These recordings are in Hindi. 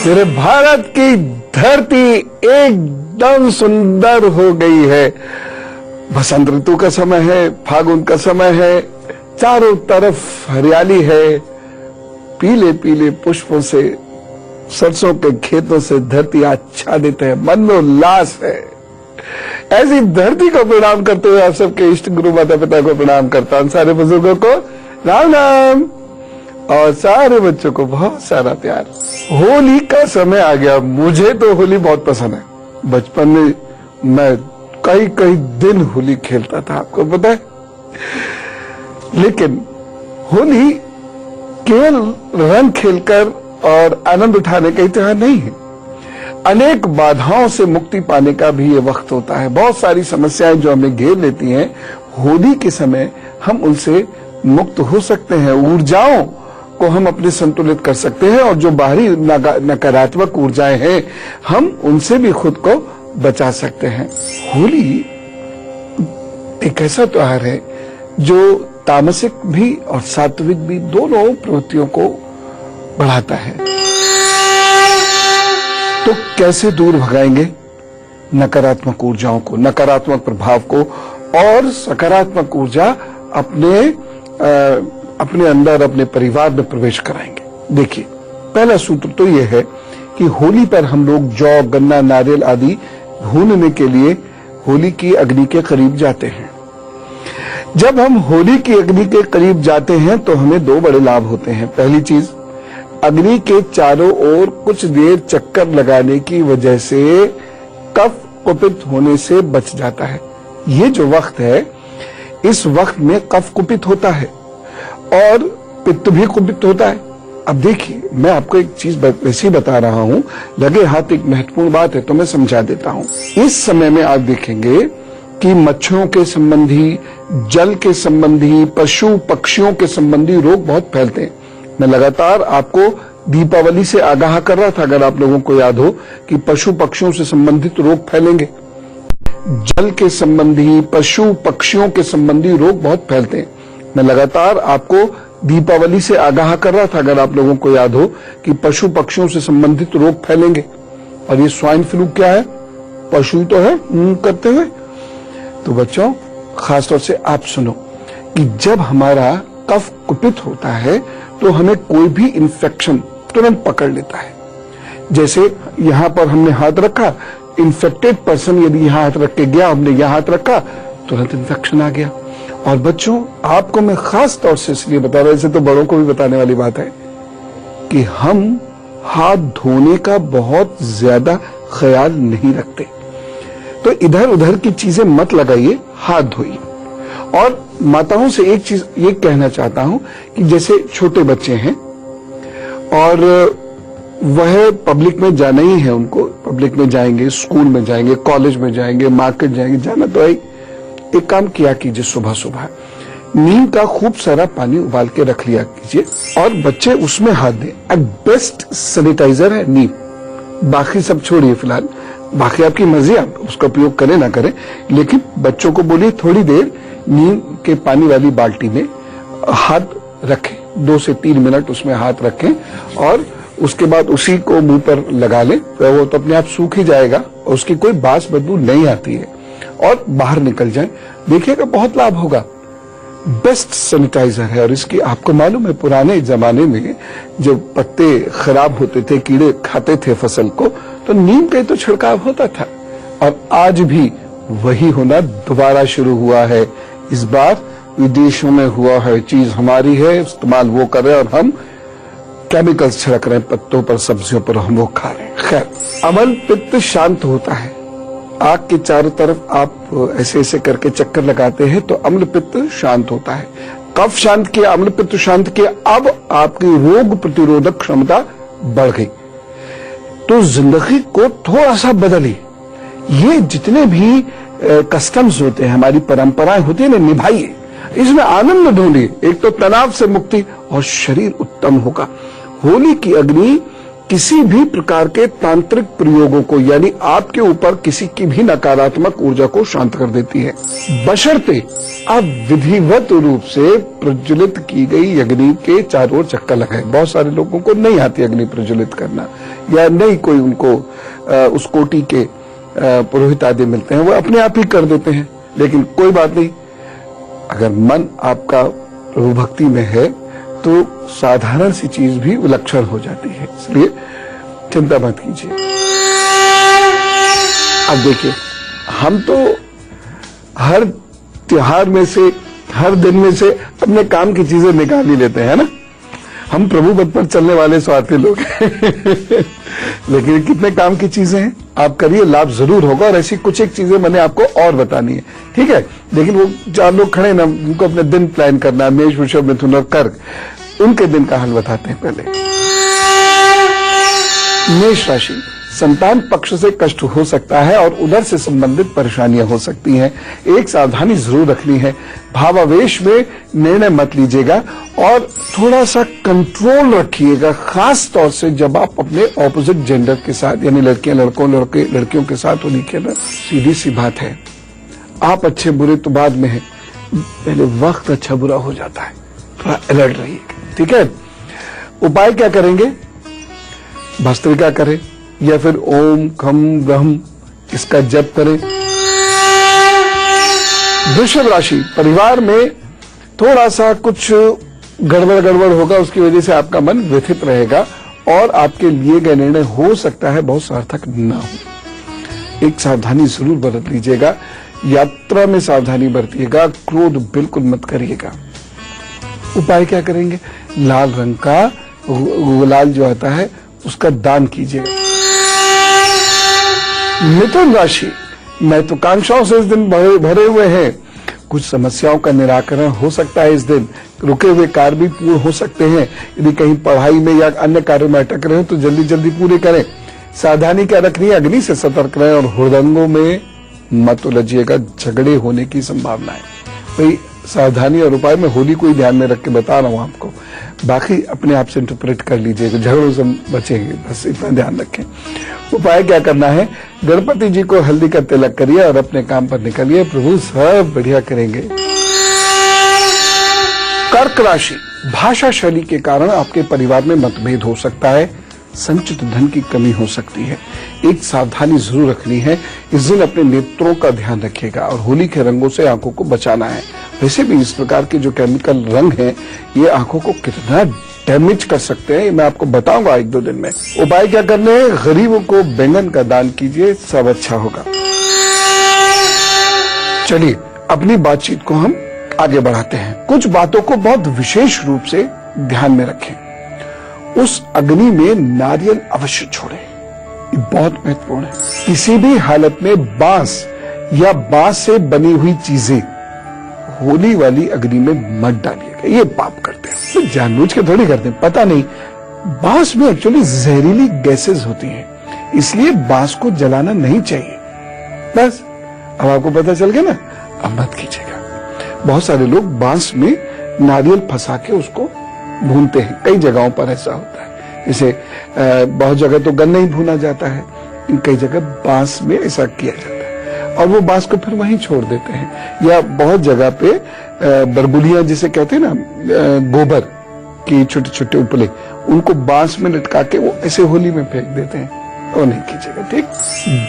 मेरे भारत की धरती एकदम सुंदर हो गई है। बसंत ऋतु का समय है, फागुन का समय है, चारों तरफ हरियाली है, पीले पीले पुष्पों से, सरसों के खेतों से धरती आच्छादित है, मनोल्लास है। ऐसी धरती को प्रणाम करते हुए आप सबके इष्ट गुरु माता पिता को प्रणाम करता हूं, सारे बुजुर्गों को राम राम और सारे बच्चों को बहुत सारा प्यार। होली का समय आ गया। मुझे तो होली बहुत पसंद है। बचपन में मैं कई कई दिन होली खेलता था, आपको पता है। लेकिन होली केवल रंग खेलकर और आनंद उठाने का ही त्योहार नहीं है। अनेक बाधाओं से मुक्ति पाने का भी ये वक्त होता है। बहुत सारी समस्याएं जो हमें घेर लेती हैं, होली के समय हम उनसे मुक्त हो सकते हैं। ऊर्जाओं को हम अपने संतुलित कर सकते हैं और जो बाहरी नकारात्मक ऊर्जाएं हैं, हम उनसे भी खुद को बचा सकते हैं। होली एक ऐसा त्योहार है जो तामसिक भी और सात्विक भी दोनों प्रवृत्तियों को बढ़ाता है। तो कैसे दूर भगाएंगे नकारात्मक ऊर्जाओं को, नकारात्मक प्रभाव को, और सकारात्मक ऊर्जा अपने अंदर, अपने परिवार में प्रवेश कराएंगे। देखिए, पहला सूत्र तो यह है कि होली पर हम लोग जौ, गन्ना, नारियल आदि भूनने के लिए होली की अग्नि के करीब जाते हैं। जब हम होली की अग्नि के करीब जाते हैं तो हमें दो बड़े लाभ होते हैं। पहली चीज, अग्नि के चारों ओर कुछ देर चक्कर लगाने की वजह से कफ कुपित होने से बच जाता है। ये जो वक्त है, इस वक्त में कफ कुपित होता है और पित्त भी कुपित होता है। अब देखिए, मैं आपको एक चीज वैसे ही बता रहा हूं, लगे हाथ एक महत्वपूर्ण बात है तो मैं समझा देता हूं। इस समय में आप देखेंगे कि मच्छरों के संबंधी, जल के संबंधी, पशु पक्षियों के संबंधी रोग बहुत फैलते हैं। मैं लगातार आपको दीपावली से आगाह कर रहा था, अगर आप लोगों को याद हो, कि पशु पक्षियों से संबंधित रोग फैलेंगे। जल के संबंधी, पशु पक्षियों के संबंधी रोग बहुत फैलते हैं। मैं लगातार आपको दीपावली से आगाह कर रहा था, अगर आप लोगों को याद हो, कि पशु पक्षियों से संबंधित रोग फैलेंगे। और ये स्वाइन फ्लू क्या है? पशु तो है करते हुए। तो बच्चों, खासतौर से आप सुनो कि जब हमारा कफ कुपित होता है तो हमें कोई भी इन्फेक्शन तुरंत पकड़ लेता है। जैसे यहां पर हमने हाथ रखा, इन्फेक्टेड पर्सन यदि यहां हाथ रख के गया, हमने यहां हाथ रखा, तुरंत इन्फेक्शन आ गया। और बच्चों, आपको मैं खास तौर से इसलिए बता रहा हूं, ऐसे तो बड़ों को भी बताने वाली बात है, कि हम हाथ धोने का बहुत ज्यादा ख्याल नहीं रखते। तो इधर उधर की चीजें मत लगाइए, हाथ धोइए। और माताओं से एक चीज ये कहना चाहता हूं कि जैसे छोटे बच्चे हैं और वह पब्लिक में जाना ही है, उनको पब्लिक में जाएंगे, स्कूल में जाएंगे, कॉलेज में जाएंगे, मार्केट जाएंगे, जाना तो है। एक काम किया कीजिए, सुबह सुबह नीम का खूब सारा पानी उबाल के रख लिया कीजिए और बच्चे उसमें हाथ दें। बेस्ट सैनिटाइजर है नीम। बाकी सब छोड़िए फिलहाल, बाकी आपकी मर्जी, आप उसका उपयोग करें ना करें, लेकिन बच्चों को बोलिए थोड़ी देर नीम के पानी वाली बाल्टी में हाथ रखें, 2 से 3 मिनट उसमें हाथ रखें और उसके बाद उसी को मुंह पर लगा लें। तो वो तो अपने आप सूख ही जाएगा और उसकी कोई बास बदबू नहीं आती है, और बाहर निकल जाएं, देखिएगा बहुत लाभ होगा। बेस्ट सैनिटाइजर है। और इसकी आपको मालूम है, पुराने जमाने में जब पत्ते खराब होते थे, कीड़े खाते थे फसल को, तो नीम का तो छिड़काव होता था। और आज भी वही होना दोबारा शुरू हुआ है। इस बार विदेशों में हुआ है, चीज हमारी है, इस्तेमाल वो कर रहे हैं और हम केमिकल्स छिड़क रहे हैं पत्तों पर, सब्जियों पर, हम वो खा रहे हैं। खैर, अम्ल पित्त शांत होता है। आग के चारों तरफ आप ऐसे ऐसे करके चक्कर लगाते हैं तो अम्ल पित्त शांत होता है। कफ शांत किया, अम्ल पित्त शांत किया, अब आपकी रोग प्रतिरोधक क्षमता बढ़ गई। तो जिंदगी को थोड़ा सा बदलिए। ये जितने भी कस्टम्स होते हैं, हमारी परंपराएं होती है ना, निभाइए, इसमें आनंद ढूंढिए। एक तो तनाव से मुक्ति और शरीर उत्तम होगा। होली की अग्नि किसी भी प्रकार के तांत्रिक प्रयोगों को, यानी आपके ऊपर किसी की भी नकारात्मक ऊर्जा को शांत कर देती है, बशर्ते आप विधिवत रूप से प्रज्वलित की गई अग्नि के चारों ओर चक्कर लगाएं। बहुत सारे लोगों को नहीं आती अग्नि प्रज्वलित करना, या नहीं कोई उनको उस कोटि के पुरोहित आदि मिलते हैं, वो अपने आप ही कर देते हैं। लेकिन कोई बात नहीं, अगर मन आपका प्रभु भक्ति में है तो साधारण सी चीज भी विलक्षण हो जाती है, इसलिए चिंता मत कीजिए। अब देखिए, हम तो हर त्योहार में से, हर दिन में से अपने काम की चीजें निकाल ही लेते हैं ना। हम प्रभु पद पर चलने वाले स्वार्थी लोग हैं लेकिन कितने काम की चीजें हैं, आप करिए, लाभ जरूर होगा। और ऐसी कुछ एक चीजें मैंने आपको और बतानी है, ठीक है। लेकिन वो 4 लोग खड़े ना, उनको अपने दिन प्लान करना है, मेष, वृषभ, मिथुन और कर्क, उनके दिन का हल बताते हैं पहले। मेष राशि, संतान पक्ष से कष्ट हो सकता है और उधर से संबंधित परेशानियां हो सकती हैं। एक सावधानी जरूर रखनी है, भावावेश में निर्णय मत लीजिएगा और थोड़ा सा कंट्रोल रखिएगा, खास तौर से जब आप अपने ऑपोजिट जेंडर के साथ, यानी लड़कियां लड़कों, लड़के लड़कियों के साथ होनी चाहिए ना। सीधी सी बात है, आप अच्छे बुरे तो बाद में है, पहले वक्त अच्छा बुरा हो जाता है, थोड़ा अलर्ट रहिएगा, ठीक है। उपाय क्या करेंगे? भस्त्रिका करें या फिर ओम खम ब्रह्म इसका जप करें। वृषभ राशि, परिवार में थोड़ा सा कुछ गड़बड़ होगा, उसकी वजह से आपका मन व्यथित रहेगा और आपके लिए गए निर्णय हो सकता है बहुत सार्थक न हो। एक सावधानी जरूर बरत लीजिएगा, यात्रा में सावधानी बरतिएगा, क्रोध बिल्कुल मत करिएगा। उपाय क्या करेंगे? लाल रंग का गुलाल जो आता है उसका दान कीजिएगा। मिथुन राशि, महत्वाकांक्षाओं से इस दिन भरे हुए हैं, कुछ समस्याओं का निराकरण हो सकता है इस दिन, रुके हुए कार्य भी पूर्ण हो सकते हैं। यदि कहीं पढ़ाई में या अन्य कार्यों में अटक रहे हो तो जल्दी जल्दी पूरे करें। सावधानी क्या रखनी है? अग्नि से सतर्क रहें और हृदंगों में मत उलझिएगा, झगड़े होने की संभावना है। भाई सावधानी और उपाय में होली को ही ध्यान में रख के बता रहा हूं आपको, बाकी अपने आप से इंटरप्रेट कर लीजिएगा, झगड़ों से बचेंगे, बस इतना ध्यान रखें। उपाय क्या करना है? गणपति जी को हल्दी का तिलक करिए और अपने काम पर निकलिए, प्रभु सब बढ़िया करेंगे। कर्क राशि, भाषा शैली के कारण आपके परिवार में मतभेद हो सकता है, संचित धन की कमी हो सकती है। एक सावधानी जरूर रखनी है, इस दिन अपने नेत्रों का ध्यान रखिएगा और होली के रंगों से आंखों को बचाना है। वैसे भी इस प्रकार के जो केमिकल रंग हैं ये आंखों को कितना डैमेज कर सकते हैं, मैं आपको बताऊंगा 1-2 दिन में। उपाय क्या करने हैं? गरीबों को बैंगन का दान कीजिए, सब अच्छा होगा। चलिए अपनी बातचीत को हम आगे बढ़ाते हैं। कुछ बातों को बहुत विशेष रूप से ध्यान में रखें। उस अग्नि में नारियल अवश्य छोड़ें, ये बहुत महत्वपूर्ण है। किसी भी हालत में बांस या बांस से बनी हुई चीजें होली वाली अग्नि में मत डालिएगा, ये पाप करते हैं। तो जानबूझ के थोड़ी करते हैं, पता नहीं बांस में एक्चुअली जहरीली गैसेस होती हैं, इसलिए बांस को जलाना नहीं चाहिए। बस अब आपको पता चल गया ना, अब मत कीजिएगा। बहुत सारे लोग बांस में नारियल फंसा के उसको भूनते हैं, कई जगहों पर ऐसा होता है। जैसे बहुत जगह तो गन्ना ही भूना जाता है, कई जगह बांस में ऐसा किया जाता है और वो बांस को फिर वहीं छोड़ देते हैं। या बहुत जगह पे बरगुलियां जिसे कहते हैं ना, गोबर की छोटे छोटे उपले, उनको बांस में लटका के वो ऐसे होली में फेंक देते हैं, वो नहीं कीजिएगा, ठीक।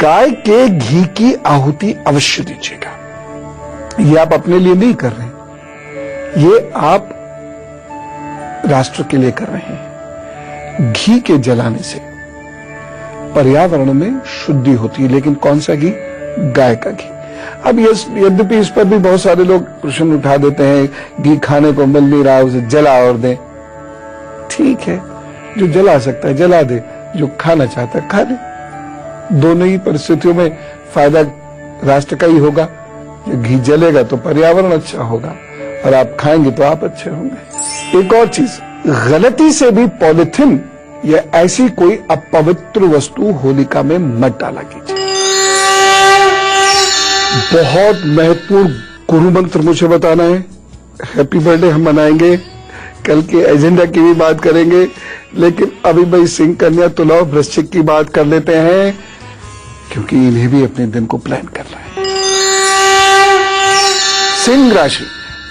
गाय के घी की आहुति अवश्य दीजिएगा। ये आप अपने लिए नहीं कर रहे, ये आप राष्ट्र के लिए कर रहे हैं। घी के जलाने से पर्यावरण में शुद्धि होती है, लेकिन कौन सा घी? गाय का घी। अब यद्यपि इस पर भी बहुत सारे लोग प्रश्न उठा देते हैं, घी खाने को मिल नहीं रहा, उसे जला और दे। ठीक है, जो जला सकता है जला दे, जो खाना चाहता है खा ले। दोनों ही परिस्थितियों में फायदा राष्ट्र का ही होगा। घी जलेगा तो पर्यावरण अच्छा होगा और आप खाएंगे तो आप अच्छे होंगे। एक और चीज, गलती से भी पॉलिथीन या ऐसी कोई अपवित्र वस्तु होलिका में मत डाला कीजिए। बहुत महत्वपूर्ण गुरु मंत्र मुझे बताना है। हैप्पी बर्थडे हम मनाएंगे, कल के एजेंडा की भी बात करेंगे, लेकिन अभी भाई सिंह, कन्या, तुला और वृश्चिक की बात कर लेते हैं, क्योंकि इन्हें भी अपने दिन को प्लान करना है। सिंह राशि,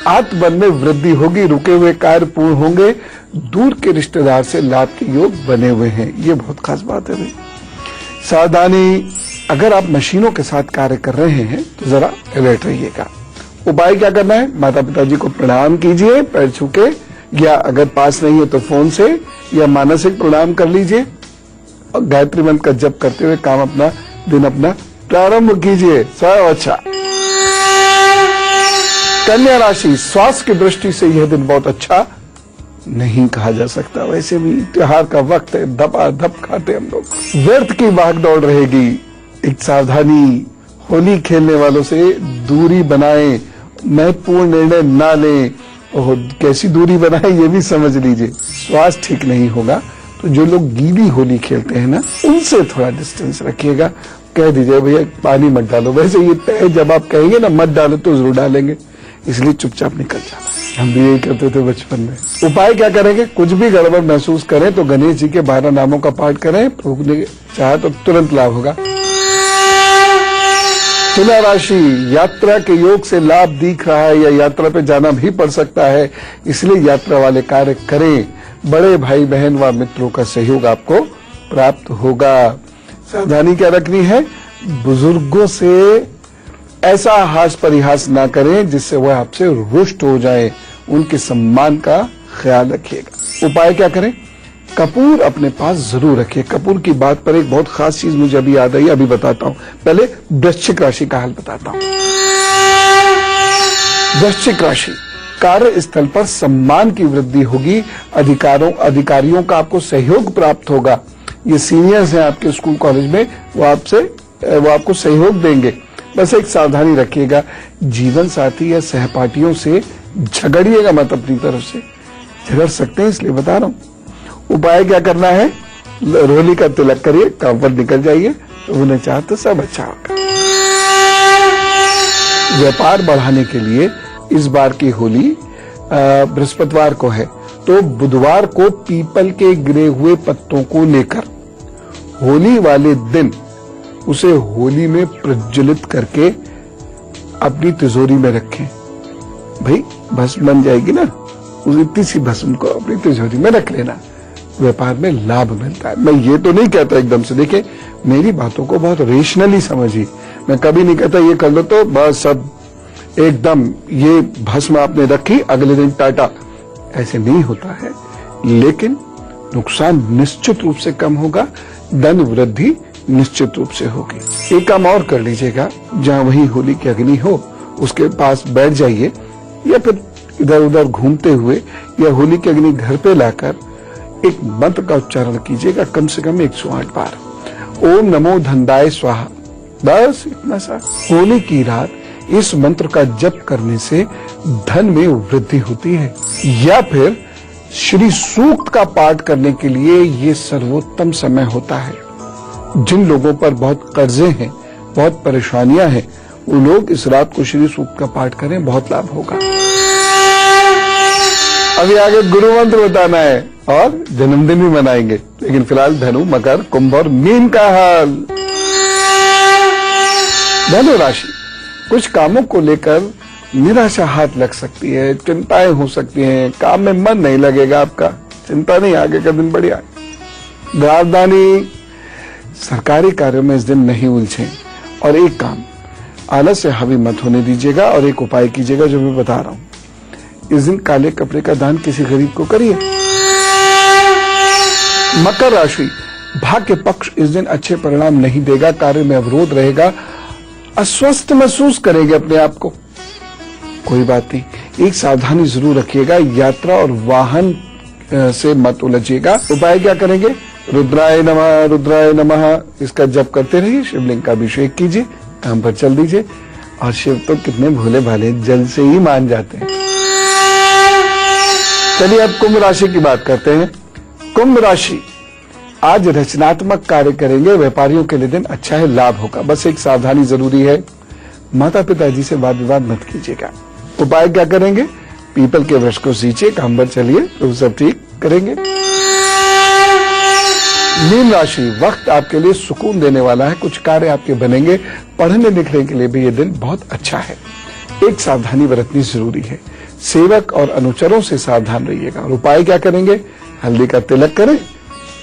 आत्मबल में वृद्धि होगी, रुके हुए कार्य पूर्ण होंगे, दूर के रिश्तेदार से लाभ के योग बने हुए हैं। ये बहुत खास बात है भाई। सावधानी, अगर आप मशीनों के साथ कार्य कर रहे हैं तो जरा अलर्ट रहिएगा। उपाय क्या करना है? माता पिताजी को प्रणाम कीजिए पैर छू के, या अगर पास नहीं है तो फोन से या मानसिक प्रणाम कर लीजिए और गायत्री मंत्र का जप करते हुए काम अपना दिन अपना प्रारंभ कीजिए। सब अच्छा। कन्या राशि, स्वास्थ्य की दृष्टि से यह दिन बहुत अच्छा नहीं कहा जा सकता। वैसे भी त्योहार का वक्त है, धपाधप खाते हम लोग, व्यर्थ की भागदौड़ रहेगी। एक सावधानी, होली खेलने वालों से दूरी बनाएं, महत्वपूर्ण निर्णय ना लें। और कैसी दूरी बनाएं ये भी समझ लीजिए। स्वास्थ्य ठीक नहीं होगा तो जो लोग गीली होली खेलते हैं ना, उनसे थोड़ा डिस्टेंस रखिएगा। कह दीजिए भैया पानी मत डालो। वैसे ये तय जब आप कहेंगे ना मत डालो तो जरूर डालेंगे, इसलिए चुपचाप निकल जाना। हम भी यही करते थे बचपन में। उपाय क्या करेंगे? कुछ भी गड़बड़ महसूस करें तो गणेश जी के 12 नामों का पाठ करें, प्रभु ने चाहा तो तुरंत लाभ होगा। तुला राशि, यात्रा के योग से लाभ दिख रहा है या यात्रा पे जाना भी पड़ सकता है, इसलिए यात्रा वाले कार्य करें। बड़े भाई बहन व मित्रों का सहयोग आपको प्राप्त होगा। सावधानी क्या रखनी है? बुजुर्गों से ऐसा हास परिहास ना करें जिससे वह आपसे रुष्ट हो जाए। उनके सम्मान का ख्याल रखिएगा। उपाय क्या करें? कपूर अपने पास जरूर रखिए। कपूर की बात पर एक बहुत खास चीज मुझे अभी याद आई, अभी बताता हूं। पहले वृश्चिक राशि का हाल बताता हूं। वृश्चिक राशि, कार्य स्थल पर सम्मान की वृद्धि होगी। अधिकारियों का आपको सहयोग प्राप्त होगा। ये सीनियर्स हैं आपके स्कूल कॉलेज में, वो आपको सहयोग देंगे। बस एक सावधानी रखिएगा, जीवन साथी या सहपाठियों से झगड़िएगा मत। अपनी तरफ से झगड़ सकते हैं इसलिए बता रहा हूं। उपाय क्या करना है? रोली का तिलक करिए, काम पर निकल जाइए, तो उन्हें चाहे तो सब अच्छा होगा। व्यापार बढ़ाने के लिए इस बार की होली बृहस्पतिवार को है, तो बुधवार को पीपल के गिरे हुए पत्तों को लेकर होली वाले दिन उसे होली में प्रज्वलित करके अपनी तिजोरी में रखें। भाई भस्म बन जाएगी ना, उस इतनी सी भस्म को अपनी तिजोरी में रख लेना, व्यापार में लाभ मिलता है। मैं ये तो नहीं कहता एकदम से, देखिए मेरी बातों को बहुत रेशनली समझिए। मैं कभी नहीं कहता ये कर लो तो बस सब एकदम ये भस्म आपने रखी अगले दिन टाटा, ऐसे नहीं होता है। लेकिन नुकसान निश्चित रूप से कम होगा, धन वृद्धि निश्चित रूप से होगी। एक काम और कर लीजिएगा, जहां वही होली की अग्नि हो उसके पास बैठ जाइए, या फिर इधर उधर घूमते हुए या होली की अग्नि घर पे लाकर एक मंत्र का उच्चारण कीजिएगा, कम से कम 108 बार। ओम नमो धनदाय स्वाहा, बस इतना सा। होली की रात इस मंत्र का जप करने से धन में वृद्धि होती है। या फिर श्री सूक्त का पाठ करने के लिए ये सर्वोत्तम समय होता है। जिन लोगों पर बहुत कर्जे हैं, बहुत परेशानियां हैं, वो लोग इस रात को श्री सूक्त का पाठ करें, बहुत लाभ होगा। अभी आगे गुरु मंत्र बताना है और जन्मदिन भी मनाएंगे, लेकिन फिलहाल धनु, मकर, कुंभ और मीन का हाल। धनु राशि, कुछ कामों को लेकर निराशा हाथ लग सकती है, चिंताएं हो सकती हैं, काम में मन नहीं लगेगा आपका। चिंता नहीं, आगे का दिन बढ़िया। सावधानी, सरकारी कार्यों में इस दिन नहीं उलझें। और एक काम, आलस से हावी मत होने दीजिएगा। और एक उपाय कीजिएगा जो मैं बता रहा हूं, इस दिन काले कपड़े का दान किसी गरीब को करिए। मकर राशि, भाग्य पक्ष इस दिन अच्छे परिणाम नहीं देगा, कार्य में अवरोध रहेगा, अस्वस्थ महसूस करेंगे अपने आप को। कोई बात नहीं, एक सावधानी जरूर रखिएगा, यात्रा और वाहन से मत उलझिएगा। उपाय क्या करेंगे? रुद्राय नमः, रुद्राय नमः, इसका जप करते रहिए, शिवलिंग का अभिषेक कीजिए, काम पर चल दीजिए। और शिव तो कितने भोले भाले, जल से ही मान जाते हैं। चलिए अब कुंभ राशि की बात करते हैं। कुंभ राशि, आज रचनात्मक कार्य करेंगे, व्यापारियों के लिए दिन अच्छा है, लाभ होगा। बस एक सावधानी जरूरी है, माता पिताजी से वाद विवाद मत कीजिएगा। उपाय क्या करेंगे? पीपल के वृक्ष को सींचिए, काम पर चलिए, तो सब ठीक करेंगे। मीन राशि, वक्त आपके लिए सुकून देने वाला है, कुछ कार्य आपके बनेंगे, पढ़ने लिखने के लिए भी ये दिन बहुत अच्छा है। एक सावधानी बरतनी जरूरी है, सेवक और अनुचरों से सावधान रहिएगा। और उपाय क्या करेंगे? हल्दी का तिलक करें,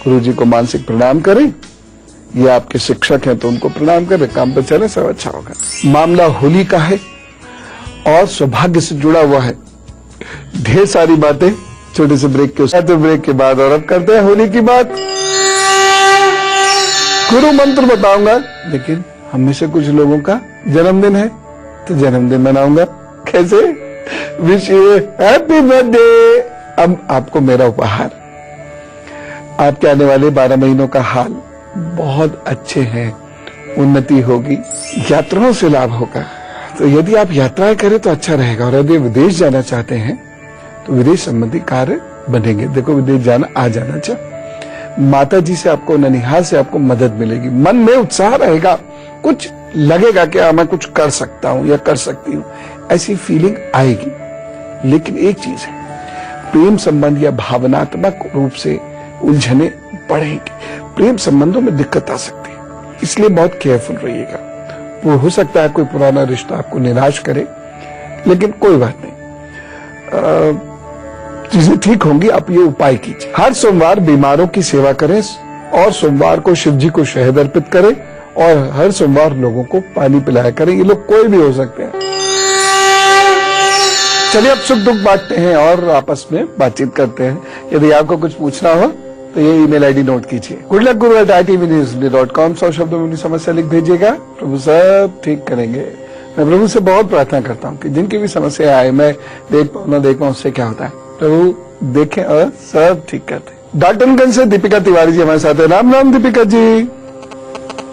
गुरुजी को मानसिक प्रणाम करें, ये आपके शिक्षक हैं तो उनको प्रणाम करें, काम पर चले, सब अच्छा होगा। मामला होली का है और सौभाग्य से जुड़ा हुआ है। ढेर सारी बातें छोटे से ब्रेक के बाद और अब करते हैं होली की बात। गुरु मंत्र बताऊंगा, लेकिन हम में से कुछ लोगों का जन्मदिन है तो जन्मदिन मनाऊंगा। कैसे? Wish you happy birthday. अब आपको मेरा उपहार। आपके आने वाले 12 महीनों का हाल बहुत अच्छे हैं, उन्नति होगी, यात्राओं से लाभ होगा। तो यदि आप यात्राएं करें तो अच्छा रहेगा। और यदि विदेश जाना चाहते हैं तो विदेश संबंधी कार्य बनेंगे। देखो, विदेश जाना आ जाना चाहिए। माता जी से आपको, ननिहाल से आपको मदद मिलेगी। मन में उत्साह रहेगा, कुछ लगेगा कि मैं कुछ कर सकता हूं या कर सकती हूं, ऐसी फीलिंग आएगी। लेकिन एक चीज है, प्रेम संबंध या भावनात्मक रूप से उलझने बढ़ेंगे। प्रेम संबंधों में दिक्कत आ सकती है, इसलिए बहुत केयरफुल रहिएगा। वो हो सकता है कोई पुराना रिश्ता आपको निराश करे, लेकिन कोई बात नहीं, चीजें ठीक होंगी। आप ये उपाय कीजिए। हर सोमवार बीमारों की सेवा करें और सोमवार को शिव जी को शहद अर्पित करें और हर सोमवार लोगों को पानी पिलाया करें। ये लोग कोई भी हो सकते हैं। चलिए अब सुख दुख बांटते हैं और आपस में बातचीत करते हैं। यदि आपको कुछ पूछना हो तो ये ईमेल आईडी नोट कीजिए, goodluckguru@itvnews.com। 100 शब्दों में अपनी समस्या लिख भेजिएगा, प्रभु सब ठीक करेंगे। मैं प्रभु से बहुत प्रार्थना करता हूँ कि जिनकी भी समस्या आए, मैं देख पाऊँ ना देख पाऊँ, उससे क्या होता है, प्रभु देखें और सब ठीक करते हैं। डाल्टनगंज से दीपिका तिवारी जी हमारे साथ है। राम राम दीपिका जी।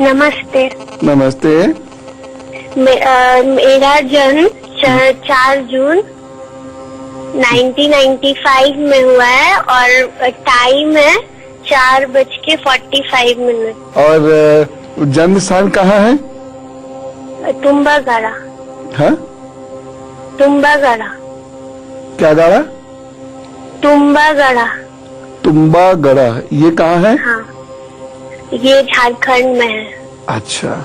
नमस्ते। नमस्ते। मेरा जन्म 4 जून 1995 में हुआ है और टाइम है 4:45। और जन्म स्थान कहाँ है? तुम्बागढ़ा। हाँ, तुम्बागढ़ा। क्या गाड़ा? तुम्बागढ़ा। तुम्बागढ़ा, ये कहाँ है? हाँ, ये झारखंड में है। अच्छा,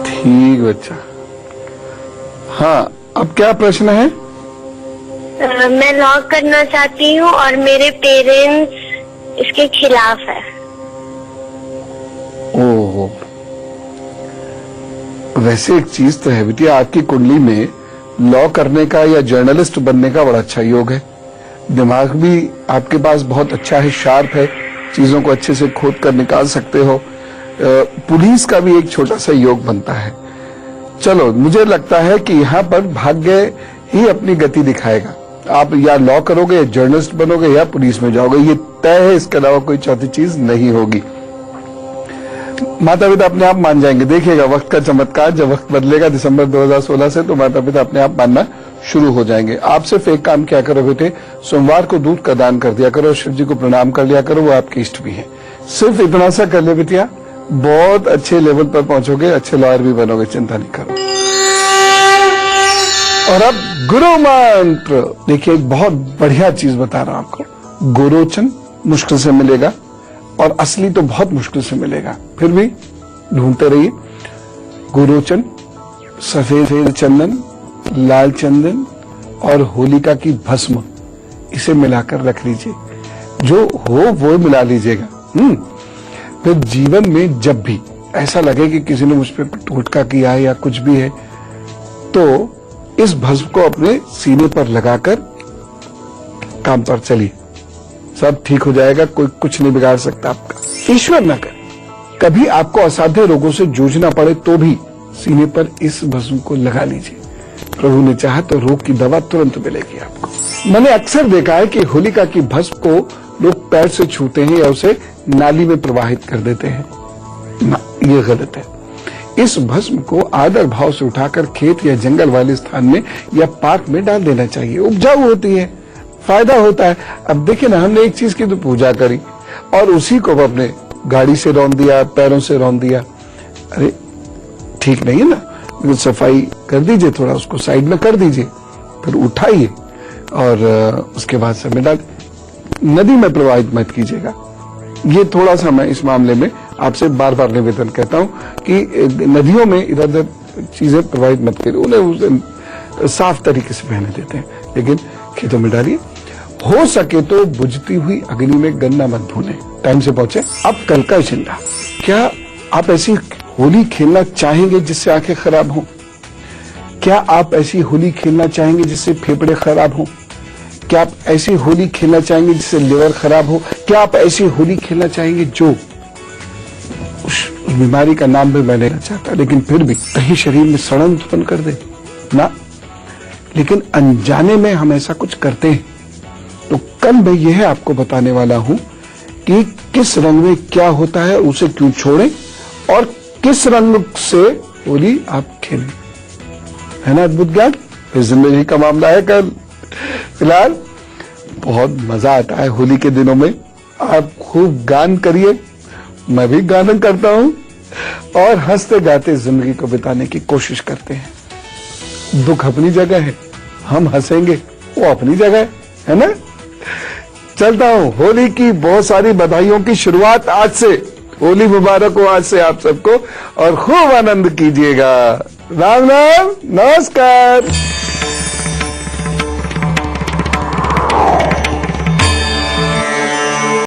ठीक बच्चा। हाँ, अब क्या प्रश्न है? मैं लॉ करना चाहती हूँ और मेरे पेरेंट्स इसके खिलाफ है। ओहो, वैसे एक चीज तो है बिटिया, आपकी कुंडली में लॉ करने का या जर्नलिस्ट बनने का बड़ा अच्छा योग है। दिमाग भी आपके पास बहुत अच्छा है, शार्प है, चीजों को अच्छे से खोद कर निकाल सकते हो। पुलिस का भी एक छोटा सा योग बनता है। चलो, मुझे लगता है कि यहाँ पर भाग्य ही अपनी गति दिखाएगा। आप या लॉ करोगे, या जर्नलिस्ट बनोगे, या पुलिस में जाओगे, ये तय है। इसके अलावा कोई चौथी चीज नहीं होगी। माता पिता अपने आप मान जाएंगे, देखिएगा वक्त का चमत्कार। जब वक्त बदलेगा दिसंबर 2016 से, तो माता पिता अपने आप मानना शुरू हो जाएंगे। आप सिर्फ एक काम क्या करो बेटे, सोमवार को दूध का दान कर दिया करो, शिव जी को प्रणाम कर लिया करो, वो आपके इष्ट भी है। सिर्फ इतना सा कर ले बेटिया, बहुत अच्छे लेवल पर पहुंचोगे, अच्छे लॉयर भी बनोगे, चिंता नहीं करो। और अब गुरु मंत्र देखिए, एक बहुत बढ़िया चीज बता रहा हूं आपको। गोरोचन मुश्किल से मिलेगा और असली तो बहुत मुश्किल से मिलेगा, फिर भी ढूंढते रहिए। गोरोचन, सफेद चंदन, लाल चंदन और होलिका की भस्म, इसे मिलाकर रख लीजिए। जो हो वो मिला लीजिएगा। फिर जीवन में जब भी ऐसा लगे कि किसी ने मुझ पर टोटका किया है या कुछ भी है, तो इस भस्म को अपने सीने पर लगाकर काम पर चलिए, सब ठीक हो जाएगा। कोई कुछ नहीं बिगाड़ सकता आपका। ईश्वर न करे कभी आपको असाध्य रोगों से जूझना पड़े तो भी सीने पर इस भस्म को लगा लीजिए। प्रभु ने चाहा तो रोग की दवा तुरंत मिलेगी आपको। मैंने अक्सर देखा है कि होलिका की भस्म को लोग पैर से छूते हैं या उसे नाली में प्रवाहित कर देते हैं। ना, ये गलत है। इस भस्म को आदर भाव से उठाकर खेत या जंगल वाले स्थान में या पार्क में डाल देना चाहिए। उपजाऊ होती है, फायदा होता है। अब देखिए ना, हमने एक चीज की तो पूजा करी और उसी को अपने गाड़ी से रौंद दिया, पैरों से रौंद दिया। अरे ठीक नहीं है ना। सफाई कर दीजिए, थोड़ा उसको साइड में कर दीजिए, फिर उठाइए और उसके बाद सब में डाल, नदी में प्रवाहित मत कीजिएगा। ये थोड़ा सा मैं इस मामले में आपसे बार बार निवेदन कहता हूं कि नदियों में इधर उधर चीजें प्रवाहित मत करिए। उन्हें साफ तरीके से बहने देते हैं, लेकिन खेतों में डालिए। हो सके तो बुझती हुई अग्नि में गन्ना मत भूने। टाइम से पहुंचे। अब कल का एजेंडा, क्या आप ऐसी होली खेलना चाहेंगे जिससे आंखें खराब हो? क्या आप ऐसी होली खेलना चाहेंगे जिससे फेफड़े खराब हो? क्या आप ऐसी होली खेलना चाहेंगे जिससे लिवर खराब हो? क्या आप ऐसी होली खेलना चाहेंगे जो उस बीमारी का नाम भी मैं लेना चाहता, लेकिन फिर भी कहीं शरीर में सड़न उत्पन्न कर दे ना? लेकिन अनजाने में हम ऐसा कुछ करते हैं। तो कल मैं यह आपको बताने वाला हूं कि किस रंग में क्या होता है, उसे क्यों छोड़ें और किस रंग से होली आप खेलें। है ना अद्भुत ज्ञान? इस जिंदगी का मामला है कल। फिलहाल बहुत मजा आता है होली के दिनों में। आप खूब गान करिए, मैं भी गान करता हूं, और हंसते गाते जिंदगी को बिताने की कोशिश करते हैं। दुख अपनी जगह है, हम हंसेंगे, वो अपनी जगह है ना? चलता हूं। होली की बहुत सारी बधाइयों की शुरुआत आज से। होली मुबारक हो आज से आप सबको, और खूब आनंद कीजिएगा। राम राम, नमस्कार।